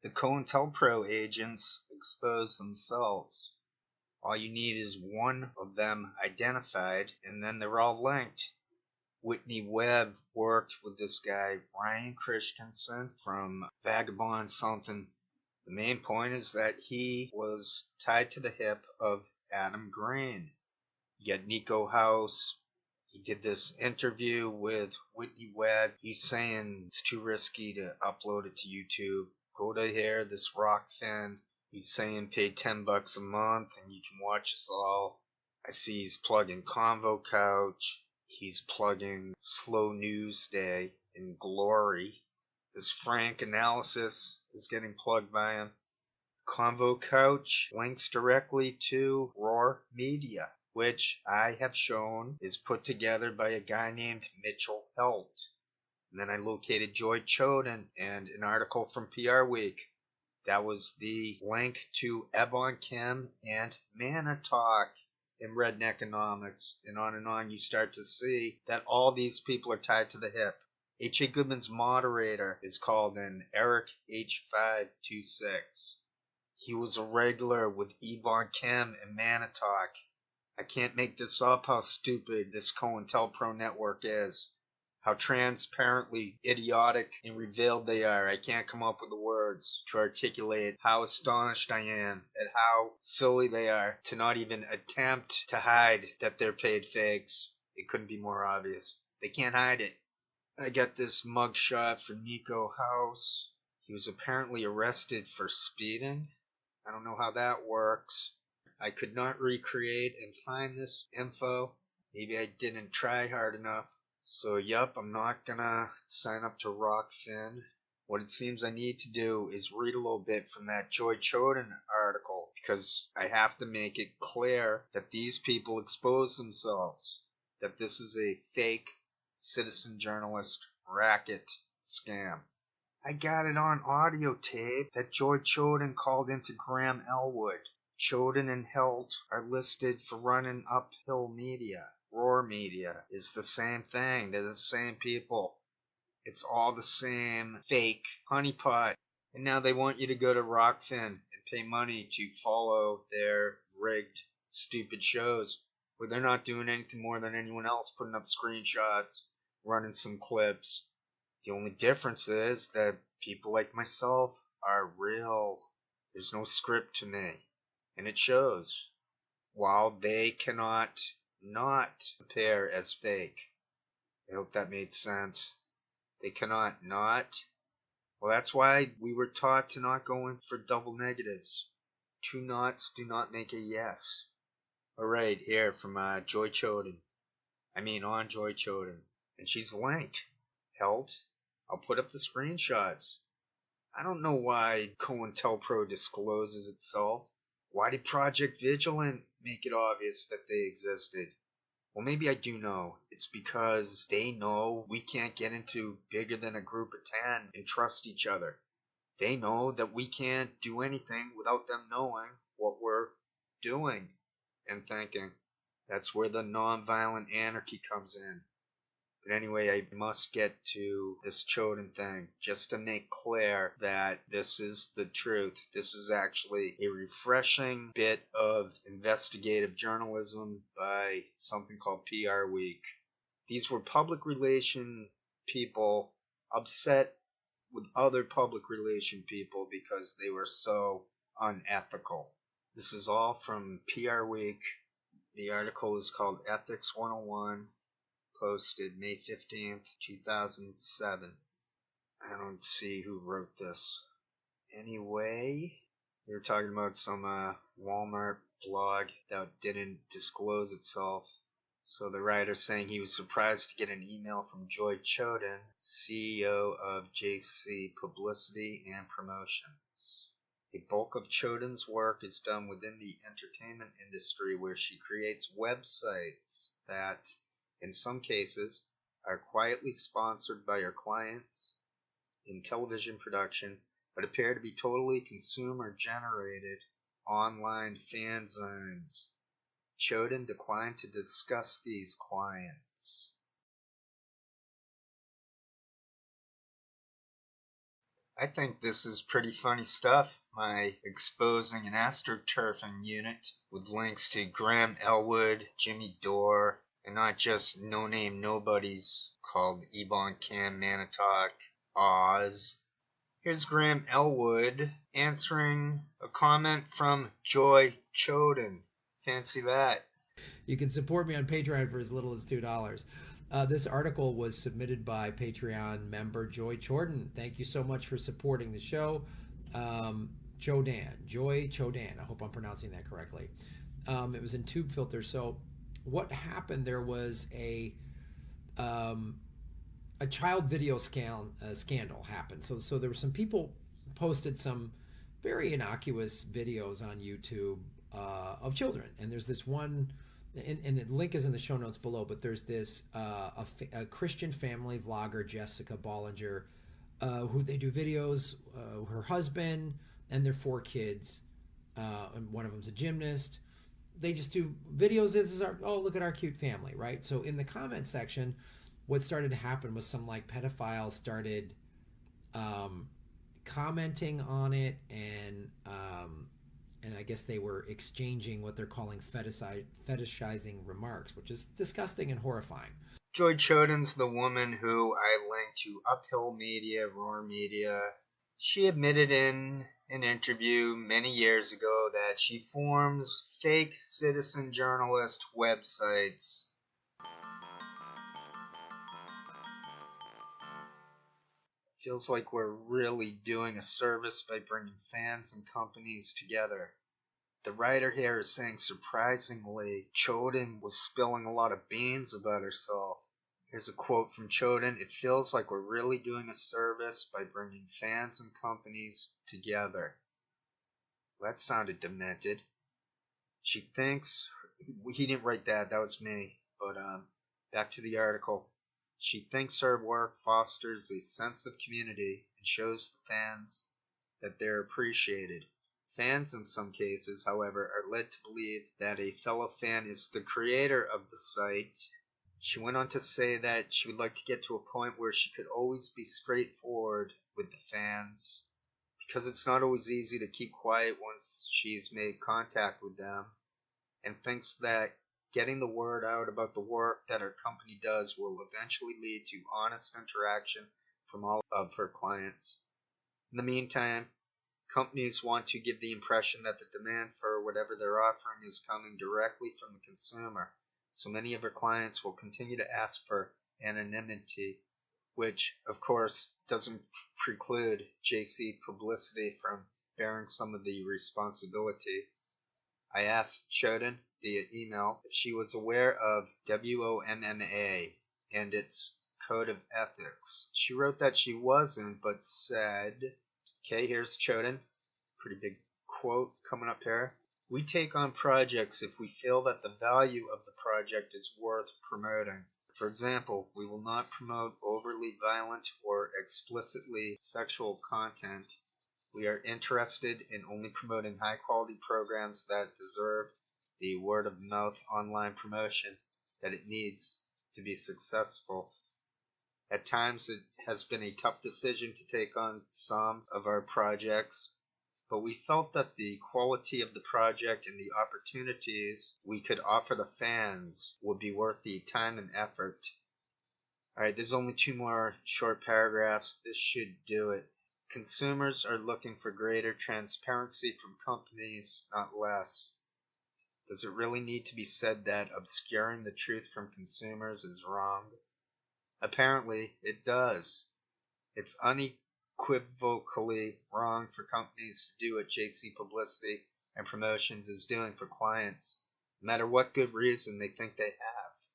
The COINTELPRO agents expose themselves. All you need is one of them identified, and then they're all linked. Whitney Webb worked with this guy, Ryan Christensen, from Vagabond something. The main point is that he was tied to the hip of Adam Green. You got Nico House. He did this interview with Whitney Webb. He's saying it's too risky to upload it to YouTube. Go to here, this Rockfin. He's saying pay $10 a month and you can watch us all. I see he's plugging Convo Couch. He's plugging Slow News Day and Glory. This Frank Analysis is getting plugged by him. Convo Couch links directly to Roar Media, which I have shown is put together by a guy named Mitchell Helt. And then I located Joy Choden and an article from PR Week. That was the link to Ebon Kim and Mana Talk in Redneckonomics. And on you start to see that all these people are tied to the hip. H.A. Goodman's moderator is called an Eric H526. He was a regular with Ebon Kim and Mana Talk. I can't make this up how stupid this COINTELPRO network is. How transparently idiotic and revealed they are. I can't come up with the words to articulate how astonished I am at how silly they are to not even attempt to hide that they're paid fakes. It couldn't be more obvious. They can't hide it. I got this mugshot for Nico House. He was apparently arrested for speeding. I don't know how that works. I could not recreate and find this info. Maybe I didn't try hard enough. So yup, I'm not gonna sign up to Rockfin. What it seems I need to do is read a little bit from that Joy Choden article, because I have to make it clear that these people expose themselves, that this is a fake citizen journalist racket scam. I got it on audio tape that Joy Choden called into Graham Elwood. Choden and Helt are listed for running Uphill Media. Roar Media is the same thing. They're the same people. It's all the same fake honeypot. And now they want you to go to Rockfin and pay money to follow their rigged, stupid shows where they're not doing anything more than anyone else, putting up screenshots, running some clips. The only difference is that people like myself are real. There's no script to me. And it shows. While they cannot not appear as fake. I hope that made sense. They cannot not. Well, that's why we were taught to not go in for double negatives. Two nots do not make a yes. Alright, here from Joy Choden. On Joy Choden. And she's linked. Held. I'll put up the screenshots. I don't know why COINTELPRO discloses itself. Why did Project Vigilant make it obvious that they existed? Well, maybe I do know. It's because they know we can't get into bigger than a group of 10 and trust each other. They know that we can't do anything without them knowing what we're doing and thinking. That's where the nonviolent anarchy comes in. But anyway, I must get to this Choden thing just to make clear that this is the truth. This is actually a refreshing bit of investigative journalism by something called PR Week. These were public relation people upset with other public relation people because they were so unethical. This is all from PR Week. The article is called Ethics 101. Posted May 15th, 2007. I don't see who wrote this. Anyway, they were talking about some Walmart blog that didn't disclose itself. So the writer's saying he was surprised to get an email from Joy Choden, CEO of JC Publicity and Promotions. A bulk of Choden's work is done within the entertainment industry, where she creates websites that, in some cases, are quietly sponsored by her clients in television production, but appear to be totally consumer-generated online fanzines. Choden declined to discuss these clients. I think this is pretty funny stuff. My exposing an astroturfing unit with links to Graham Elwood, Jimmy Dore, and not just no-name nobodies called Ebon Cam, Manitok, Oz. Here's Graham Elwood answering a comment from Joy Choden. Fancy that. You can support me on Patreon for as little as $2. This article was submitted by Patreon member Joy Jordan. Thank you so much for supporting the show. Joy Chodan. I hope I'm pronouncing that correctly. It was in Tube Filter. So, what happened? There was a child video scandal happened. So there were some people posted some very innocuous videos on YouTube of children, and there's this one and the link is in the show notes below, but there's this a Christian family vlogger, Jessica Bollinger, who they do videos, her husband and their 4 kids, and one of them's a gymnast. They just do videos. This is our, oh, look at our cute family, right? So in the comment section, what started to happen was some like pedophiles started commenting on it, and I guess they were exchanging what they're calling fetishizing remarks, which is disgusting and horrifying. Joy Choden's the woman who I linked to Uphill Media, Roar Media. She admitted in an interview many years ago that she forms fake citizen journalist websites. Feels like we're really doing a service by bringing fans and companies together. The writer here is saying surprisingly, Choden was spilling a lot of beans about herself. Here's a quote from Choden. It feels like we're really doing a service by bringing fans and companies together. Well, that sounded demented. She thinks, he didn't write that, that was me. But back to the article. She thinks her work fosters a sense of community and shows the fans that they're appreciated. Fans in some cases, however, are led to believe that a fellow fan is the creator of the site. She went on to say that she would like to get to a point where she could always be straightforward with the fans, because it's not always easy to keep quiet once she's made contact with them, and thinks that getting the word out about the work that her company does will eventually lead to honest interaction from all of her clients. In the meantime, companies want to give the impression that the demand for whatever they're offering is coming directly from the consumer, so many of her clients will continue to ask for anonymity, which, of course, doesn't preclude JC Publicity from bearing some of the responsibility. I asked Choden via email if she was aware of WOMMA and its code of ethics. She wrote that she wasn't, but said, okay, here's Choden. Pretty big quote coming up here. We take on projects if we feel that the value of the project is worth promoting. For example, we will not promote overly violent or explicitly sexual content. We are interested in only promoting high-quality programs that deserve the word-of-mouth online promotion that it needs to be successful. At times it has been a tough decision to take on some of our projects, but we felt that the quality of the project and the opportunities we could offer the fans would be worth the time and effort. Alright, there's only 2 more short paragraphs. This should do it. Consumers are looking for greater transparency from companies, not less. Does it really need to be said that obscuring the truth from consumers is wrong? Apparently, it does. It's unequivocally wrong for companies to do what JC Publicity and Promotions is doing for clients, no matter what good reason they think they have.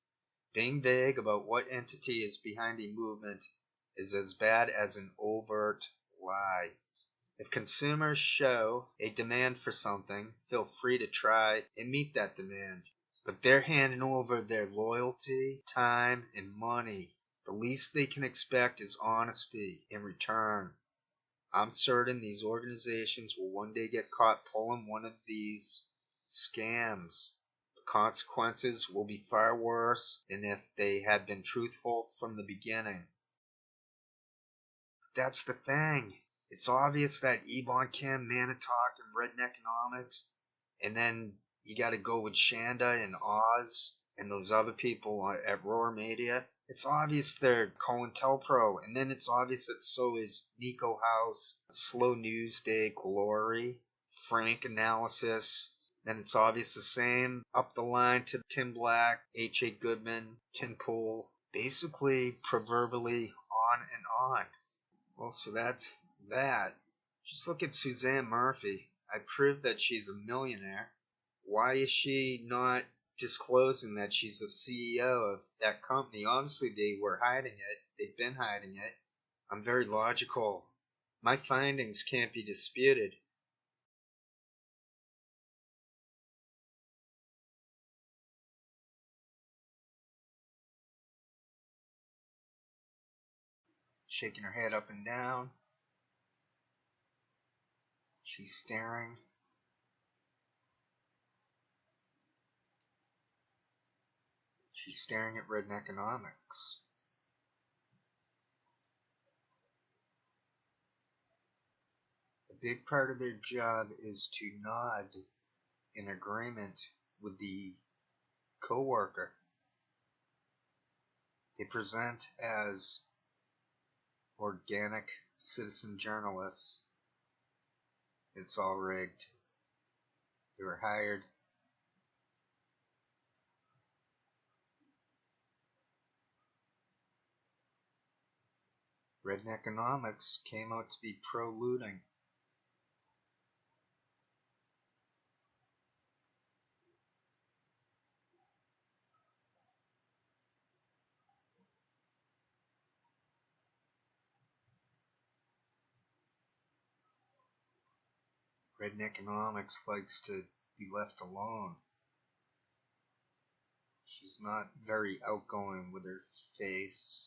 Being vague about what entity is behind a movement is as bad as an overt lie. If consumers show a demand for something, feel free to try and meet that demand. But they're handing over their loyalty, time, and money. The least they can expect is honesty in return. I'm certain these organizations will one day get caught pulling one of these scams. The consequences will be far worse than if they had been truthful from the beginning. But that's the thing. It's obvious that Ebon Kim, Manitalk, and Redneckonomics, and then you got to go with Shanda and Oz and those other people at Roar Media. It's obvious they're COINTELPRO, and then it's obvious that so is Nico House, Slow News Day, Glory, Frank Analysis. Then it's obvious the same up the line to Tim Black, H.A. Goodman, Tim Pool, basically proverbially on and on. Well, so that's that. Just look at Suzanne Murphy. I proved that she's a millionaire. Why is she not disclosing that she's the CEO of that company? Obviously, they were hiding it. They've been hiding it. I'm very logical. My findings can't be disputed. Shaking her head up and down. She's staring. She's staring at Redneckonomics. A big part of their job is to nod in agreement with the coworker. They present as organic citizen journalists. It's all rigged. They were hired. Redneckonomics came out to be pro-looting. Redneckonomics likes to be left alone. She's not very outgoing with her face.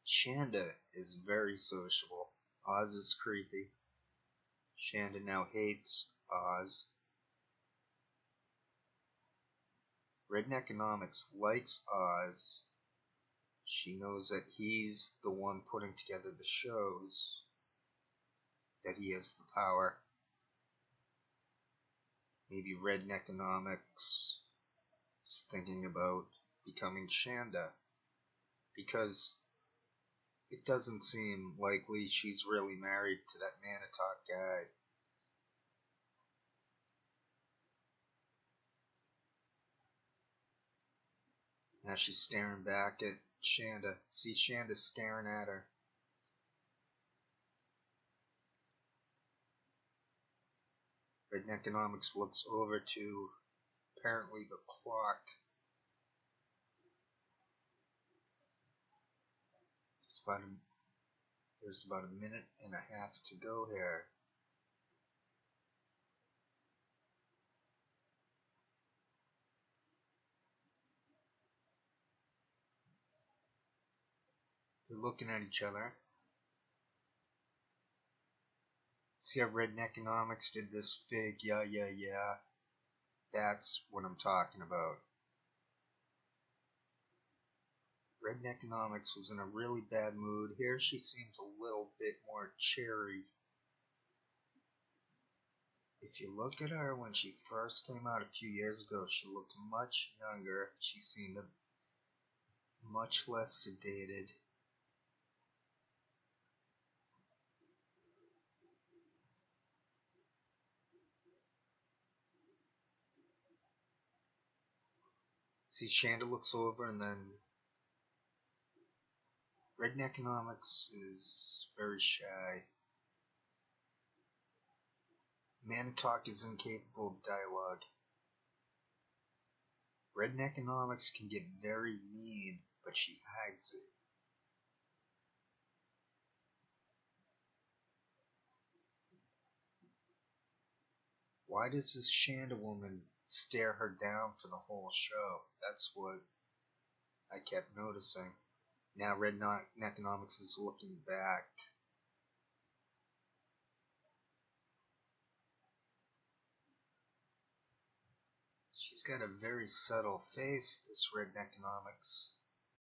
Shanda is very sociable. Oz is creepy. Shanda now hates Oz. Redneckonomics likes Oz. She knows that he's the one putting together the shows, that he has the power. Maybe Redneckonomics is thinking about becoming Shanda, because it doesn't seem likely she's really married to that Manitalk guy. Now she's staring back at Shanda. See Shanda staring at her. Redneckonomics looks over to apparently the clock. There's about a minute and a half to go here. They're looking at each other. See how Redneckonomics did this fig, yeah. That's what I'm talking about. Redneckonomics was in a really bad mood. Here she seems a little bit more cheery. If you look at her when she first came out a few years ago, she looked much younger. She seemed much less sedated. See, Shanda looks over, and then Redneckonomics is very shy. Manitalk is incapable of dialogue. Redneckonomics can get very mean, but she hides it. Why does this Shanda woman stare her down for the whole show? That's what I kept noticing. Now Redneckonomics is looking back. She's got a very subtle face, this Redneckonomics.